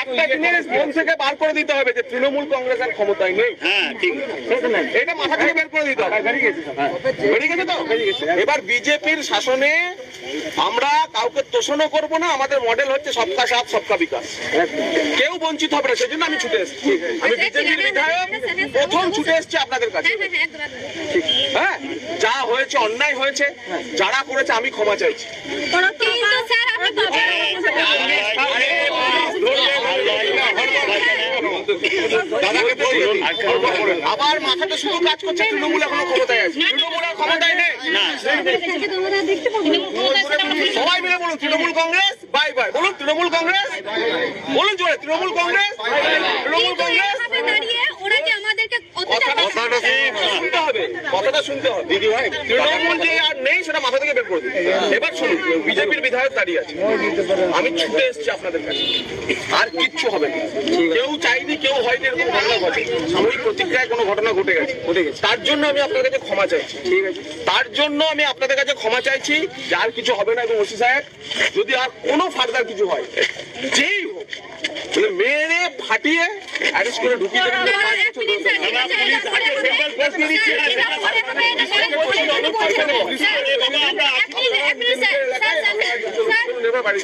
একটা জিনিস মন থেকে বার করে দিতে হবে যে তৃণমূল কংগ্রেস আর ক্ষমতায় নেই। হ্যাঁ ঠিক। এটা মাথা থেকে বের করে দিতে হবে। বেরিয়ে গেছে তো? এবার বিজেপির শাসনে আমরা কাউকে তোষণও করবো না। আমাদের মডেল হচ্ছে সবকা সাথ সবকা বিকাশ। কেউ বঞ্চিত হবে না, সেজন্য আমি ছুটে এসেছি। আমি বিজেপির বিধায়ক, প্রথম ছুটে এসেছি আপনাদের কাছে। হ্যাঁ, যা হয়েছে অন্যায় হয়েছে, যারা করেছে আমি ক্ষমা চাইছি। আবার মাথাটা শুধু কাজ করছে তৃণমূল এখনো ক্ষমতায় আছে। তৃণমূলের ক্ষমতায় নেই। সবাই মিলে বলুন তৃণমূল কংগ্রেস বাই বাই। বলুন তৃণমূল কংগ্রেস, বলুন জোরে তৃণমূল কংগ্রেস, তৃণমূল কংগ্রেস। কথাটা শুনতে হবে দিদি ভাই। তৃণমূল যে আর নেই সেটা মাথা থেকে বের করে দিন। এবার শুনুন, বিজেপির বিধায়ক দাঁড়িয়ে আছে, আমি ছুটে এসেছি আপনাদের কাছে। আর কিচ্ছু হবে না। কেউ চাইনি, কেউ হয়নি, এরকম ঘটনা ঘটে। সাময়িক প্রতিক্রিয়ায় কোনো ঘটনা ঘটে গেছে। তার জন্য আমি আপনাদের কাছে ক্ষমা চাইছি। ঠিক আছে, তার জন্য আমি আপনাদের কাছে ক্ষমা চাইছি যে আর কিছু হবে না। এবং ওসি সাহেব, যদি আর কোনো ফার্দার কিছু হয়, যেই হোক মেরে ফাটিয়ে অ্যারেস্ট করে ঢুকিয়ে দেবেন। বাড়ি